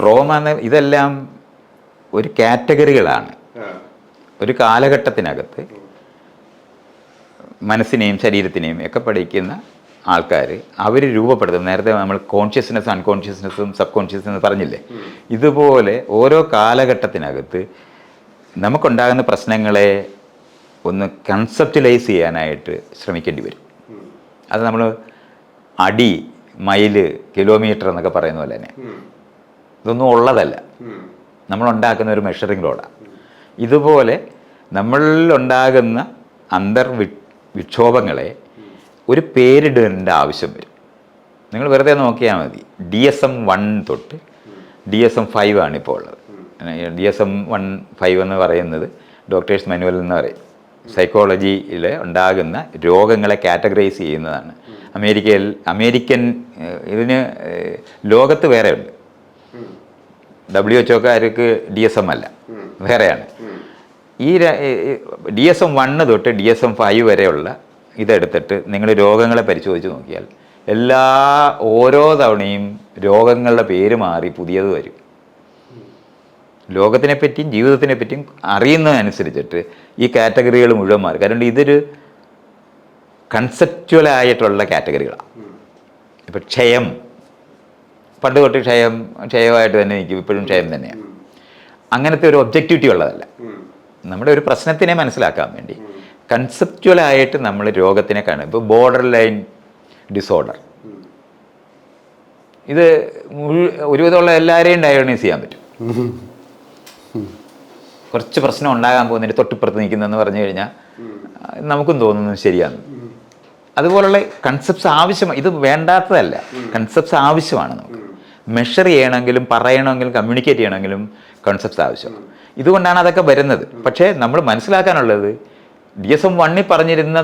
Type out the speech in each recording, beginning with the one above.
Trauma എന്ന് ഇതെല്ലാം ഒരു കാറ്റഗറികളാണ്. ഒരു കാലഘട്ടത്തിനകത്ത് മനസ്സിനെയും ശരീരത്തിനെയും ഒക്കെ പഠിക്കുന്ന ആൾക്കാർ അവർ രൂപപ്പെടുത്തും. നേരത്തെ നമ്മൾ കോൺഷ്യസ്നെസ്, അൺകോൺഷ്യസ്നെസ്സും സബ് കോൺഷ്യസ്നെസ്സും പറഞ്ഞില്ലേ, ഇതുപോലെ ഓരോ കാലഘട്ടത്തിനകത്ത് നമുക്കുണ്ടാകുന്ന പ്രശ്നങ്ങളെ ഒന്ന് കൺസെപ്റ്റലൈസ് ചെയ്യാനായിട്ട് ശ്രമിക്കേണ്ടി വരും. അത് നമ്മൾ അടി, മൈല്, കിലോമീറ്റർ എന്നൊക്കെ പറയുന്ന പോലെ തന്നെ ഇതൊന്നും ഉള്ളതല്ല, നമ്മളുണ്ടാക്കുന്ന ഒരു മെഷറിംഗ് റോഡാണ്. ഇതുപോലെ നമ്മളിലുണ്ടാകുന്ന വിക്ഷോഭങ്ങളെ ഒരു പേരിടേണ്ട ആവശ്യം വരും. നിങ്ങൾ വെറുതെ നോക്കിയാൽ മതി. DSM-1 തൊട്ട് DSM-5 ആണ് ഇപ്പോൾ ഉള്ളത്. DSM-1-5 എന്ന് പറയുന്നത് ഡോക്ടേഴ്സ് മാനുവൽ എന്ന് പറയും. സൈക്കോളജിയിൽ ഉണ്ടാകുന്ന രോഗങ്ങളെ കാറ്റഗറൈസ് ചെയ്യുന്നതാണ്. അമേരിക്കൻ ഇതിന് ലോകത്ത് വേറെ ഉണ്ട്. WHO-കാർക്ക് DSM അല്ല, വേറെയാണ്. ഈ DSM-1 തൊട്ട് DSM-5 വരെയുള്ള ഇതെടുത്തിട്ട് നിങ്ങൾ രോഗങ്ങളെ പരിശോധിച്ച് നോക്കിയാൽ ഓരോ തവണയും രോഗങ്ങളുടെ പേര് മാറി പുതിയത് വരും. ലോകത്തിനെ പറ്റിയും ജീവിതത്തിനെ പറ്റിയും അറിയുന്നതനുസരിച്ചിട്ട് ഈ കാറ്റഗറികൾ മുഴുവൻ മാറി. കാരണം ഇതൊരു കൺസെപ്ച്വലായിട്ടുള്ള കാറ്റഗറികളാണ്. ഇപ്പം ക്ഷയം, പണ്ട് തൊട്ട് ക്ഷയമായിട്ട് തന്നെ നിൽക്കും, ഇപ്പോഴും ക്ഷയം തന്നെയാണ്. അങ്ങനത്തെ ഒരു ഒബ്ജക്റ്റിവിറ്റി ഉള്ളതല്ല. നമ്മുടെ ഒരു പ്രശ്നത്തിനെ മനസ്സിലാക്കാൻ വേണ്ടി കൺസെപ്ച്വലായിട്ട് നമ്മൾ രോഗത്തിനെ കാണും. ഇപ്പോൾ ബോർഡർ ലൈൻ ഡിസോർഡർ, ഇത് ഒരുവിധമുള്ള എല്ലാവരെയും ഡയഗ്നോസ് ചെയ്യാൻ പറ്റും. കുറച്ച് പ്രശ്നം ഉണ്ടാകാൻ പോകുന്നതിന് തൊട്ടിപ്പുറത്ത് നിൽക്കുന്നതെന്ന് പറഞ്ഞു കഴിഞ്ഞാൽ നമുക്കും തോന്നുന്നത് ശരിയാണ്. അതുപോലുള്ള കൺസെപ്റ്റ്സ് ആവശ്യമാണ്. ഇത് വേണ്ടാത്തതല്ല, കൺസെപ്റ്റ്സ് ആവശ്യമാണ്. നമുക്ക് മെഷർ ചെയ്യണമെങ്കിലും പറയണമെങ്കിലും കമ്മ്യൂണിക്കേറ്റ് ചെയ്യണമെങ്കിലും കൺസെപ്റ്റ്സ് ആവശ്യമാണ്. ഇതുകൊണ്ടാണ് അതൊക്കെ വരുന്നത്. പക്ഷേ നമ്മൾ മനസ്സിലാക്കാനുള്ളത് DSM-1 പറഞ്ഞിരുന്ന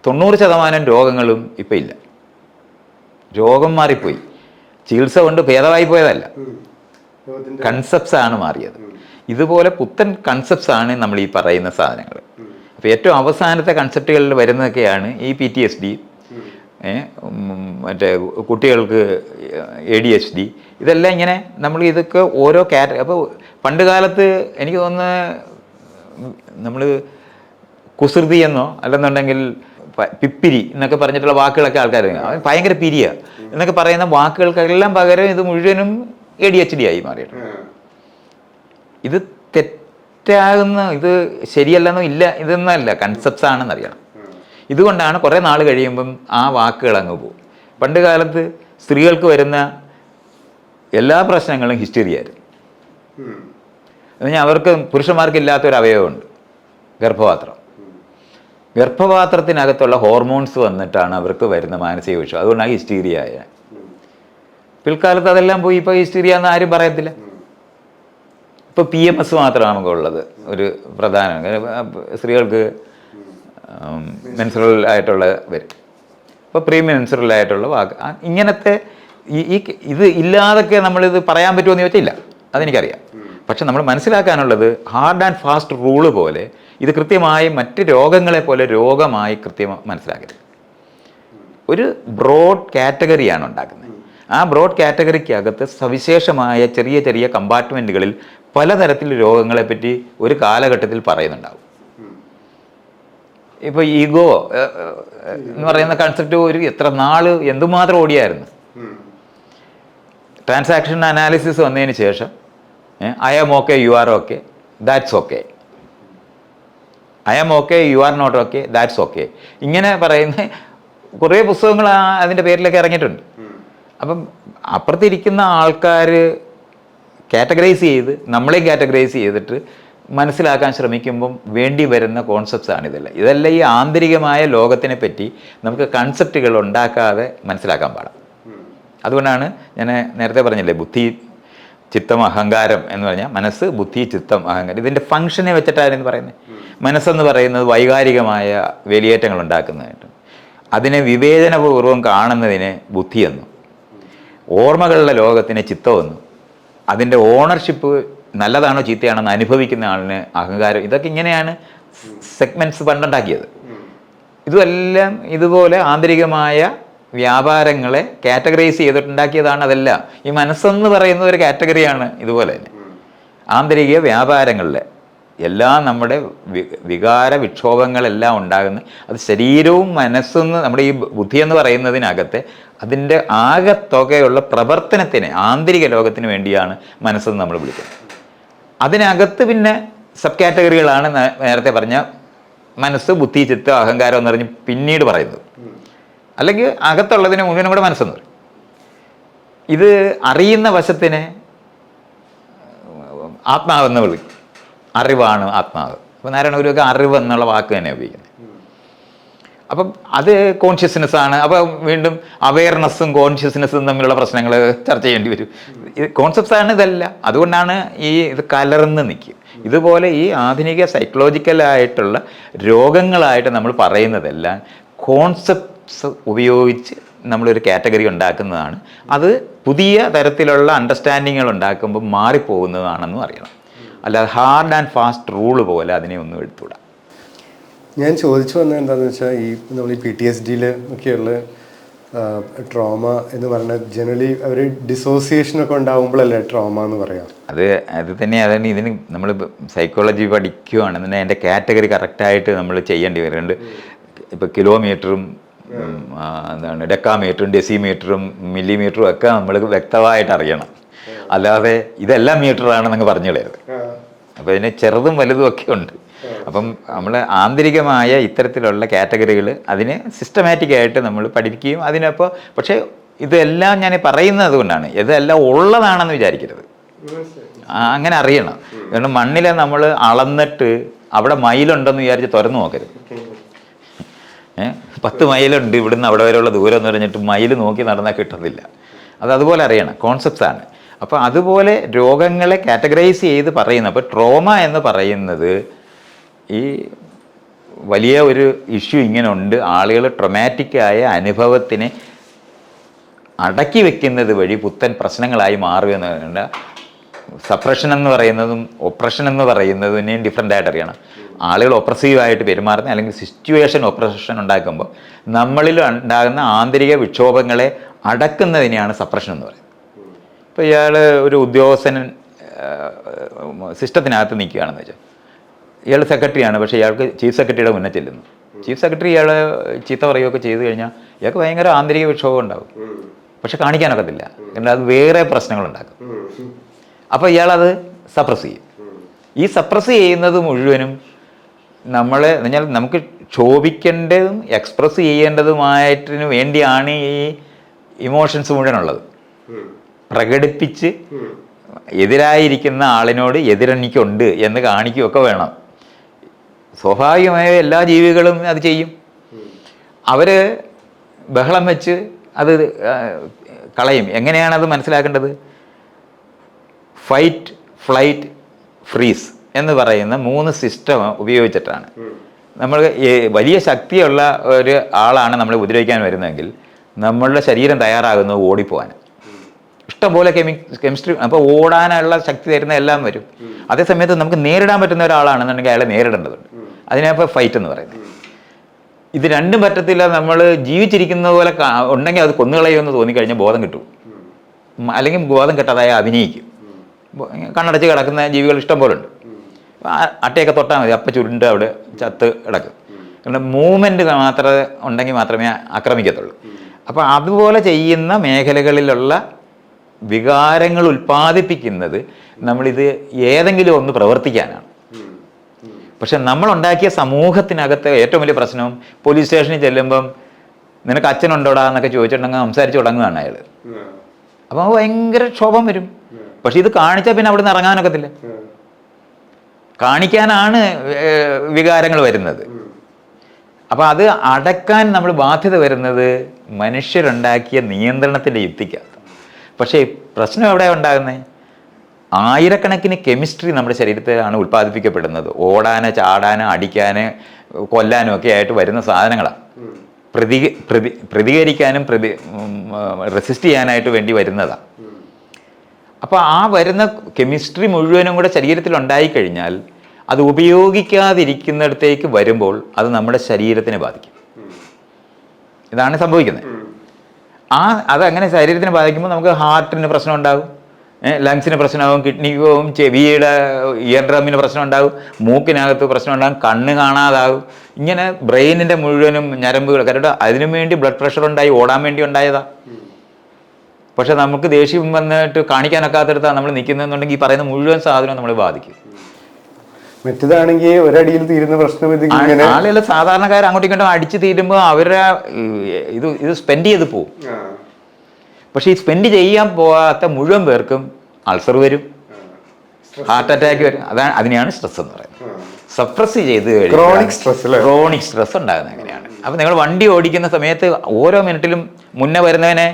90% രോഗങ്ങളും ഇപ്പം ഇല്ല. രോഗം മാറിപ്പോയി, ചികിത്സ കൊണ്ട് ഭേദമായി പോയതല്ല, കൺസെപ്റ്റ്സ് ആണ് മാറിയത്. ഇതുപോലെ പുത്തൻ കൺസെപ്റ്റ്സ് ആണ് നമ്മൾ ഈ പറയുന്ന സാധനങ്ങൾ. അപ്പോൾ ഏറ്റവും അവസാനത്തെ കൺസെപ്റ്റുകളിൽ വരുന്നതൊക്കെയാണ് ഈ PTSD, മറ്റേ കുട്ടികൾക്ക് ADHD, ഇതെല്ലാം ഇങ്ങനെ നമ്മൾ ഇതൊക്കെ ഓരോ അപ്പോൾ പണ്ട് കാലത്ത് എനിക്ക് തോന്നുന്നത് നമ്മൾ കുസൃതി എന്നോ അല്ലെന്നുണ്ടെങ്കിൽ പിപ്പിരി എന്നൊക്കെ പറഞ്ഞിട്ടുള്ള വാക്കുകളൊക്കെ ആൾക്കാർ ഭയങ്കര പിരിയ എന്നൊക്കെ പറയുന്ന വാക്കുകൾക്കെല്ലാം പകരം ഇത് മുഴുവനും ADHD ആയി മാറിയിട്ടുണ്ട്. ഇത് തെറ്റാകുന്ന, ഇത് ശരിയല്ലെന്നോ ഇല്ല, ഇതൊന്നല്ല, കൺസെപ്റ്റ്സ് ആണെന്നറിയണം. ഇതുകൊണ്ടാണ് കുറേ നാൾ കഴിയുമ്പം ആ വാക്കുകൾ അങ്ങ് പോകും. പണ്ട് കാലത്ത് സ്ത്രീകൾക്ക് വരുന്ന എല്ലാ പ്രശ്നങ്ങളും ഹിസ്റ്ററിയായിരുന്നു. എന്നുവെച്ചാൽ അവർക്ക് പുരുഷന്മാർക്ക് ഇല്ലാത്തൊരു അവയവമുണ്ട്, ഗർഭപാത്രം. ഗർഭപാത്രത്തിനകത്തുള്ള ഹോർമോൺസ് വന്നിട്ടാണ് അവർക്ക് വരുന്ന മാനസിക വിഷയം. അതുകൊണ്ടാണ് ഹിസ്റ്റീരിയ ആയ. പിൽക്കാലത്ത് അതെല്ലാം പോയി. ഇപ്പോൾ ഹിസ്റ്റീരിയ എന്ന് ആരും പറയത്തില്ല. ഇപ്പോൾ PMS മാത്രമാണ് നമുക്കുള്ളത് ഒരു പ്രധാന. സ്ത്രീകൾക്ക് മെൻസുറൽ ആയിട്ടുള്ള വരും. ഇപ്പോൾ പ്രീ മെൻസുറൽ ആയിട്ടുള്ള വാക്ക് ഇങ്ങനത്തെ ഇത് ഇല്ലാതൊക്കെ നമ്മളിത് പറയാൻ പറ്റുമെന്ന് ചോദിച്ചില്ല, അതെനിക്കറിയാം. പക്ഷെ നമ്മൾ മനസ്സിലാക്കാനുള്ളത് ഹാർഡ് ആൻഡ് ഫാസ്റ്റ് റൂള് പോലെ ഇത് കൃത്യമായി മറ്റ് രോഗങ്ങളെ പോലെ രോഗമായി കൃത്യമായി മനസ്സിലാക്കരുത്. ഒരു ബ്രോഡ് കാറ്റഗറിയാണ് ഉണ്ടാക്കുന്നത്. ആ ബ്രോഡ് കാറ്റഗറിക്കകത്ത് സവിശേഷമായ ചെറിയ ചെറിയ കമ്പാർട്ട്മെൻറ്റുകളിൽ പലതരത്തിൽ രോഗങ്ങളെപ്പറ്റി ഒരു കാലഘട്ടത്തിൽ പറയുന്നുണ്ടാവും. ഇപ്പോൾ ഈഗോ എന്ന് പറയുന്ന കൺസെപ്റ്റ് എത്ര നാൾ എന്തുമാത്രം ഓടിയായിരുന്നു. ട്രാൻസാക്ഷൻ അനാലിസിസ് വന്നതിന് ശേഷം I am okay, you are okay, that's okay. I am okay, you are not okay, that's okay. ഇങ്ങനെ പറയുന്ന കുറേ പുസ്തകങ്ങൾ അതിൻ്റെ പേരിലൊക്കെ ഇറങ്ങിയിട്ടുണ്ട്. അപ്പം അപ്പുറത്തിരിക്കുന്ന ആൾക്കാർ കാറ്റഗറൈസ് ചെയ്ത് നമ്മളെയും കാറ്റഗറൈസ് ചെയ്തിട്ട് മനസ്സിലാക്കാൻ ശ്രമിക്കുമ്പം വേണ്ടി വരുന്ന കോൺസെപ്റ്റ്സ് ആണിതെല്ലാം. ഇതെല്ലാം ഈ ആന്തരികമായ ലോകത്തിനെ പറ്റി നമുക്ക് കൺസെപ്റ്റുകൾ ഉണ്ടാക്കാതെ മനസ്സിലാക്കാൻ പാടാം. അതുകൊണ്ടാണ് ഞാൻ നേരത്തെ പറഞ്ഞില്ലേ, ബുദ്ധി ചിത്തം അഹങ്കാരം എന്ന് പറഞ്ഞാൽ മനസ്സ്, ബുദ്ധി, ചിത്തം, അഹങ്കാരം, ഇതിൻ്റെ ഫംഗ്ഷനെ വെച്ചിട്ടായിരുന്നു പറയുന്നത്. മനസ്സെന്ന് പറയുന്നത് വൈകാരികമായ വേലിയേറ്റങ്ങൾ ഉണ്ടാക്കുന്നതായിട്ട്, അതിനെ വിവേചനപൂർവ്വം കാണുന്നതിനെ ബുദ്ധിയെന്നും, ഓർമ്മകളുടെ ലോകത്തിനെ ചിത്തമെന്നും, അതിൻ്റെ ഓണർഷിപ്പ് നല്ലതാണോ ചീത്തയാണോ എന്ന് അനുഭവിക്കുന്ന ആളിന് അഹങ്കാരം. ഇതൊക്കെ ഇങ്ങനെയാണ് സെഗ്മെൻറ്റ്സ് പണ്ടുണ്ടാക്കിയത്. ഇതുമെല്ലാം ഇതുപോലെ ആന്തരികമായ വ്യാപാരങ്ങളെ കാറ്റഗറൈസ് ചെയ്തിട്ടുണ്ടാക്കിയതാണ് അതെല്ലാം. ഈ മനസ്സെന്ന് പറയുന്ന ഒരു കാറ്റഗറിയാണ്. ഇതുപോലെ തന്നെ ആന്തരിക വ്യാപാരങ്ങളിലെ എല്ലാം നമ്മുടെ വികാര വിക്ഷോഭങ്ങളെല്ലാം ഉണ്ടാകുന്ന അത് ശരീരവും മനസ്സെന്ന് നമ്മുടെ ഈ ബുദ്ധി എന്ന് പറയുന്നതിനകത്തെ അതിൻ്റെ ആകെത്തുകയുള്ള പ്രവർത്തനത്തിന് ആന്തരിക ലോകത്തിന് വേണ്ടിയാണ് മനസ്സെന്ന് നമ്മൾ വിളിക്കുന്നത്. അതിനകത്ത് പിന്നെ സബ് കാറ്റഗറികളാണ് നേരത്തെ പറഞ്ഞ മനസ്സ്, ബുദ്ധി, ചിത്ത്, അഹങ്കാരം എന്ന് പറഞ്ഞ് പിന്നീട് പറയുന്നത്. അല്ലെങ്കിൽ അകത്തുള്ളതിന് മുഴുവനും കൂടെ മനസ്സെന്ന് പറയും. ഇത് അറിയുന്ന വശത്തിന് ആത്മാവെന്ന് വിളിക്കും. അറിവാണ് ആത്മാവ്. അപ്പോൾ നാരായണ ഗുരുവൊക്കെ അറിവ് എന്നുള്ള വാക്ക് തന്നെ ഉപയോഗിക്കുന്നത്. അപ്പം അത് കോൺഷ്യസ്നെസ്സാണ്. അപ്പം വീണ്ടും അവെയർനെസ്സും കോൺഷ്യസ്നെസ്സും തമ്മിലുള്ള പ്രശ്നങ്ങൾ ചർച്ച ചെയ്യേണ്ടി വരും. ഇത് കോൺസെപ്റ്റ്സാണ് ഇതല്ല. അതുകൊണ്ടാണ് ഇത് കലർന്ന് നിൽക്കും. ഇതുപോലെ ഈ ആധുനിക സൈക്കോളജിക്കലായിട്ടുള്ള രോഗങ്ങളായിട്ട് നമ്മൾ പറയുന്നതെല്ലാം കോൺസെപ്റ്റ്സ് ഉപയോഗിച്ച് നമ്മളൊരു കാറ്റഗറി ഉണ്ടാക്കുന്നതാണ്. അത് പുതിയ തരത്തിലുള്ള അണ്ടർസ്റ്റാൻഡിങ്ങുകൾ ഉണ്ടാക്കുമ്പോൾ മാറിപ്പോകുന്നതാണെന്നും അറിയണം. അല്ലാതെ ഹാർഡ് ആൻഡ് ഫാസ്റ്റ് റൂള് പോലെ അതിനെ ഒന്നും എടുത്തുകൂടാ. ഞാൻ ചോദിച്ചു വന്നത് എന്താണെന്ന് വെച്ചാൽ നമ്മൾ ഈ PTSD ഒക്കെയുള്ള ട്രോമ എന്ന് പറഞ്ഞാൽ ജനറലി അവർ ഡിസോസിയേഷനൊക്കെ ഉണ്ടാകുമ്പോഴല്ലേ ട്രോമ എന്ന് പറയാം. അത് തന്നെയാണ് ഇതിന് നമ്മൾ സൈക്കോളജി പഠിക്കുകയാണെന്നുണ്ടെങ്കിൽ അതിൻ്റെ കാറ്റഗറി കറക്റ്റായിട്ട് നമ്മൾ ചെയ്യേണ്ടി വരുന്നുണ്ട്. ഇപ്പോൾ കിലോമീറ്ററും എന്താണ് ഡെക്കാമീറ്ററും ഡെസിമീറ്ററും മില്ലിമീറ്ററും ഒക്കെ നമ്മൾ വ്യക്തമായിട്ട് അറിയണം. അല്ലാതെ ഇതെല്ലാം മീറ്ററാണെന്നങ്ങ് പറഞ്ഞു കളയരുത്. അപ്പോൾ ഇതിന് ചെറുതും വലുതും ഒക്കെ ഉണ്ട്. അപ്പം നമ്മൾ ആന്തരികമായ ഇത്തരത്തിലുള്ള കാറ്റഗറികൾ അതിനെ സിസ്റ്റമാറ്റിക്കായിട്ട് നമ്മൾ പഠിപ്പിക്കുകയും അതിനപ്പോൾ പക്ഷേ ഇതെല്ലാം ഞാൻ പറയുന്നത് കൊണ്ടാണ് ഇതെല്ലാം ഉള്ളതാണെന്ന് വിചാരിക്കരുത്. അങ്ങനെ അറിയണം. കാരണം മണ്ണിലെ നമ്മൾ അളന്നിട്ട് അവിടെ മൈലുണ്ടെന്ന് വിചാരിച്ച് തുറന്നു നോക്കരുത്. 10 മൈലുണ്ട് ഇവിടുന്ന് അവിടെ വരെയുള്ള ദൂരം എന്ന് പറഞ്ഞിട്ട് മൈൽ നോക്കി നടന്നാൽ കിട്ടത്തില്ല. അതുപോലെ അറിയണം. കോൺസെപ്റ്റ്സാണ്. അപ്പോൾ അതുപോലെ രോഗങ്ങളെ കാറ്റഗറൈസ് ചെയ്ത് പറയുന്നത്. അപ്പോൾ ട്രോമ എന്ന് പറയുന്നത് ഈ വലിയ ഒരു ഇഷ്യൂ ഇങ്ങനെ ഉണ്ട്. ആളുകൾ ട്രൊമാറ്റിക്കായ അനുഭവത്തിനെ അടക്കി വെക്കുന്നത് വഴി പുത്തൻ പ്രശ്നങ്ങളായി മാറുമെന്ന് പറയുന്നത്. സപ്രഷൻ എന്ന് പറയുന്നതും ഒപ്രഷൻ എന്ന് പറയുന്നതിനെയും ഡിഫറൻ്റ് ആയിട്ട് അറിയണം. ആളുകൾ ഒപ്രസീവായിട്ട് പെരുമാറുന്ന അല്ലെങ്കിൽ സിറ്റുവേഷൻ ഒപ്രഷൻ ഉണ്ടാക്കുമ്പോൾ നമ്മളിൽ ഉണ്ടാകുന്ന ആന്തരിക വിക്ഷോഭങ്ങളെ അടക്കുന്നതിനെയാണ് സപ്രഷൻ എന്ന് പറയുന്നത്. ഇപ്പോൾ ഇയാൾ ഒരു ഉദ്യോഗസ്ഥൻ സിസ്റ്റത്തിനകത്ത് നിൽക്കുകയാണെന്ന് വെച്ചാൽ ഇയാൾ സെക്രട്ടറിയാണ്. പക്ഷേ ഇയാൾക്ക് ചീഫ് സെക്രട്ടറിയുടെ മുന്നേ ചെല്ലുന്നു. ചീഫ് സെക്രട്ടറി ഇയാൾ ചീത്ത പറയുകയൊക്കെ ചെയ്തു കഴിഞ്ഞാൽ ഇയാൾക്ക് ഭയങ്കര ആന്തരിക വിക്ഷോഭം ഉണ്ടാകും. പക്ഷെ കാണിക്കാനൊക്കത്തില്ല. കാരണം അത് വേറെ പ്രശ്നങ്ങളുണ്ടാക്കും. അപ്പോൾ ഇയാളത് സപ്രസ് ചെയ്യും. ഈ സപ്രസ് ചെയ്യുന്നത് മുഴുവനും നമ്മൾ എന്നാൽ നമുക്ക് ക്ഷോഭിക്കേണ്ടതും എക്സ്പ്രസ് ചെയ്യേണ്ടതുമായതിനു വേണ്ടിയാണ് ഈ ഇമോഷൻസ് മുഴുവനുള്ളത്. പ്രകടിപ്പിച്ച് എതിരായിരിക്കുന്ന ആളിനോട് എതിരെനിക്കുണ്ട് എന്ന് കാണിക്കുകയൊക്കെ വേണം. സ്വാഭാവികമായ എല്ലാ ജീവികളും അത് ചെയ്യും. അവർ ബഹളം വെച്ച് അത് കളയും. എങ്ങനെയാണത് മനസ്സിലാക്കേണ്ടത്? ഫൈറ്റ്, ഫ്ലൈറ്റ്, ഫ്രീസ് എന്ന് പറയുന്ന 3 സിസ്റ്റം ഉപയോഗിച്ചിട്ടാണ്. നമ്മൾ വലിയ ശക്തിയുള്ള ഒരു ആളാണ് നമ്മളെ ഉപദ്രവിക്കാൻ വരുന്നതെങ്കിൽ നമ്മളുടെ ശരീരം തയ്യാറാകുന്നത് ഓടിപ്പോവാൻ. ഇഷ്ടംപോലെ കെമിസ്ട്രി. അപ്പോൾ ഓടാനുള്ള ശക്തി തരുന്ന എല്ലാം വരും. അതേസമയത്ത് നമുക്ക് നേരിടാൻ പറ്റുന്ന ഒരാളാണെന്നുണ്ടെങ്കിൽ അയാളെ നേരിടേണ്ടതുണ്ട്. അതിനപ്പോൾ ഫൈറ്റ് എന്ന് പറയുന്നത്. ഇത് രണ്ടും പറ്റത്തില്ല. നമ്മൾ ജീവിച്ചിരിക്കുന്ന പോലെ ഉണ്ടെങ്കിൽ അത് കൊന്നുകളയുമെന്ന് തോന്നിക്കഴിഞ്ഞാൽ ബോധം കിട്ടും. അല്ലെങ്കിൽ ബോധം കിട്ടാതായ അഭിനയിക്കും. കണ്ണടച്ച് കിടക്കുന്ന ജീവികൾ ഇഷ്ടം പോലെ ഉണ്ട്. അട്ടയൊക്കെ തൊട്ടാൽ മതി, അപ്പം ചുരുണ്ട് അവിടെ ചത്ത് കിടക്കും. കാരണം മൂവ്മെൻറ്റ് മാത്രമേ ഉണ്ടെങ്കിൽ മാത്രമേ ആക്രമിക്കത്തുള്ളൂ. അപ്പോൾ അതുപോലെ ചെയ്യുന്ന മേഖലകളിലുള്ള വികാരങ്ങൾ ഉൽപ്പാദിപ്പിക്കുന്നത് നമ്മളിത് ഏതെങ്കിലും ഒന്ന് പ്രവർത്തിക്കാനാണ്. പക്ഷെ നമ്മളുണ്ടാക്കിയ സമൂഹത്തിനകത്ത് ഏറ്റവും വലിയ പ്രശ്നവും പോലീസ് സ്റ്റേഷനിൽ ചെല്ലുമ്പം നിനക്ക് അച്ഛനുണ്ടോടാ എന്നൊക്കെ ചോദിച്ചിട്ടുണ്ടെങ്കിൽ സംസാരിച്ച് തുടങ്ങുകയാണ് അയാൾ. അപ്പോൾ ഭയങ്കര ക്ഷോഭം വരും. പക്ഷെ ഇത് കാണിച്ചാൽ പിന്നെ അവിടെ നിന്ന് ഇറങ്ങാനൊക്കത്തില്ല. കാണിക്കാനാണ് വികാരങ്ങൾ വരുന്നത്. അപ്പോൾ അത് അടക്കാൻ നമ്മൾ ബാധ്യത വരുന്നത് മനുഷ്യരുണ്ടാക്കിയ നിയന്ത്രണത്തിൻ്റെ യുക്തിക്കകത്ത്. പക്ഷേ പ്രശ്നം എവിടെയാണ് ഉണ്ടാകുന്നത്? ആയിരക്കണക്കിന് കെമിസ്ട്രി നമ്മുടെ ശരീരത്തിലാണ് ഉൽപ്പാദിപ്പിക്കപ്പെടുന്നത്. ഓടാന്, ചാടാന്, അടിക്കാന്, കൊല്ലാനും ഒക്കെ ആയിട്ട് വരുന്ന സാധനങ്ങളാണ്. പ്രതികരിക്കാനും റെസിസ്റ്റ് ചെയ്യാനായിട്ട് വേണ്ടി വരുന്നതാണ്. അപ്പോൾ ആ വരുന്ന കെമിസ്ട്രി മുഴുവനും കൂടെ ശരീരത്തിൽ ഉണ്ടായിക്കഴിഞ്ഞാൽ അത് ഉപയോഗിക്കാതിരിക്കുന്നിടത്തേക്ക് വരുമ്പോൾ അത് നമ്മുടെ ശരീരത്തിനെ ബാധിക്കും. ഇതാണ് സംഭവിക്കുന്നത്. അതങ്ങനെ ശരീരത്തിന് ബാധിക്കുമ്പോൾ നമുക്ക് ഹാർട്ടിന് പ്രശ്നം ഉണ്ടാകും, ലങ്സിന് പ്രശ്നമാകും, കിഡ്നിക്ക് പോകും, ചെവിയുടെ ഇയർ ഡ്രമ്മിന് പ്രശ്നം ഉണ്ടാകും, മൂക്കിനകത്ത് പ്രശ്നം ഉണ്ടാകും, കണ്ണ് കാണാതാകും. ഇങ്ങനെ ബ്രെയിനിൻ്റെ മുഴുവനും ഞരമ്പുകൾ, കാരണം അതിനു വേണ്ടി ബ്ലഡ് പ്രഷർ ഉണ്ടായി ഓടാൻ വേണ്ടി ഉണ്ടായതാ. പക്ഷെ നമുക്ക് ദേഷ്യം വന്നിട്ട് കാണിക്കാനൊക്കാത്തടത്താണ് നമ്മൾ നിൽക്കുന്നതെന്നുണ്ടെങ്കിൽ ഈ പറയുന്ന മുഴുവൻ സാധനവും നമ്മളെ ബാധിക്കും. മറ്റേതാണെങ്കിൽ ഒരടിയിൽ തീരുന്ന പ്രശ്നം ആളുകൾ സാധാരണക്കാർ അങ്ങോട്ടും ഇങ്ങോട്ടും അടിച്ചു തീരുമ്പോൾ അവരുടെ ഇത് സ്പെൻഡ് ചെയ്ത് പോകും. പക്ഷെ ഈ സ്പെൻഡ് ചെയ്യാൻ പോകാത്ത മുഴുവൻ പേർക്കും അൾസർ വരും, ഹാർട്ട് അറ്റാക്ക് വരും. അതിനെയാണ് സ്ട്രെസ് എന്ന് പറയുന്നത്. സപ്രസ് ചെയ്ത് ക്രോണിക് സ്ട്രെസ് ഉണ്ടാകുന്നത് അങ്ങനെയാണ്. അപ്പം നിങ്ങൾ വണ്ടി ഓടിക്കുന്ന സമയത്ത് ഓരോ മിനിറ്റിലും മുന്നേ വരുന്നവനെ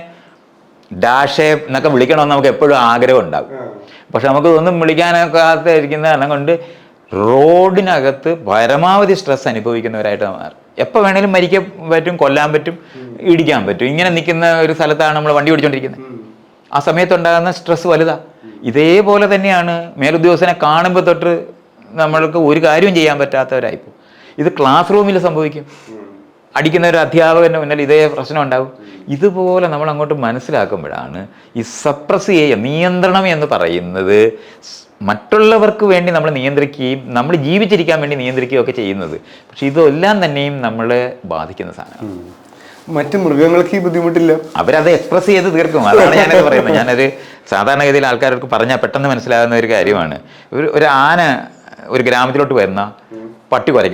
ഡാഷേ എന്നൊക്കെ വിളിക്കണമെന്ന് നമുക്ക് എപ്പോഴും ആഗ്രഹം ഉണ്ടാകും. പക്ഷെ നമുക്ക് ഒന്നും വിളിക്കാനൊക്കെ ഇരിക്കുന്ന കാരണം കൊണ്ട് റോഡിനകത്ത് പരമാവധി സ്ട്രെസ് അനുഭവിക്കുന്നവരായിട്ട് മാറും. എപ്പോൾ വേണേലും മരിക്കാൻ പറ്റും, കൊല്ലാൻ പറ്റും, ഇടിക്കാൻ പറ്റും. ഇങ്ങനെ നിൽക്കുന്ന ഒരു സ്ഥലത്താണ് നമ്മൾ വണ്ടി ഓടിച്ചുകൊണ്ടിരിക്കുന്നത്. ആ സമയത്തുണ്ടാകുന്ന സ്ട്രെസ് വലുതാണ്. ഇതേപോലെ തന്നെയാണ് മേലുദ്യോഗസ്ഥനെ കാണുമ്പോൾ തൊട്ട് നമ്മൾക്ക് ഒരു കാര്യവും ചെയ്യാൻ പറ്റാത്തവരായിപ്പോൾ. ഇത് ക്ലാസ് റൂമിൽ സംഭവിക്കും. അടിക്കുന്ന ഒരു അധ്യാപകൻ്റെ മുന്നിൽ ഇതേ പ്രശ്നം ഉണ്ടാകും. ഇതുപോലെ നമ്മൾ അങ്ങോട്ട് മനസ്സിലാക്കുമ്പോഴാണ് ഈ സപ്രസ് ചെയ്യുക, നിയന്ത്രണം എന്ന് പറയുന്നത് മറ്റുള്ളവർക്ക് വേണ്ടി നമ്മൾ നിയന്ത്രിക്കുകയും നമ്മൾ ജീവിച്ചിരിക്കാൻ വേണ്ടി നിയന്ത്രിക്കുകയും ഒക്കെ ചെയ്യുന്നത്. പക്ഷെ ഇതെല്ലാം തന്നെയും നമ്മളെ ബാധിക്കുന്ന സാധനമാണ്. മറ്റു മൃഗങ്ങൾക്ക് ഈ ബുദ്ധിമുട്ടില്ല, അവരത് എക്സ്പ്രസ് ചെയ്ത് തീർക്കും. അതാണ് ഞാനത് പറയുന്നത്. ഞാനത് സാധാരണഗതിയിൽ ആൾക്കാർക്ക് പറഞ്ഞാൽ പെട്ടെന്ന് മനസ്സിലാകുന്ന ഒരു കാര്യമാണ്. ഒരു ആന ഒരു ഗ്രാമത്തിലോട്ട് വരുന്ന പട്ടി കുരയ്ക്കാൻ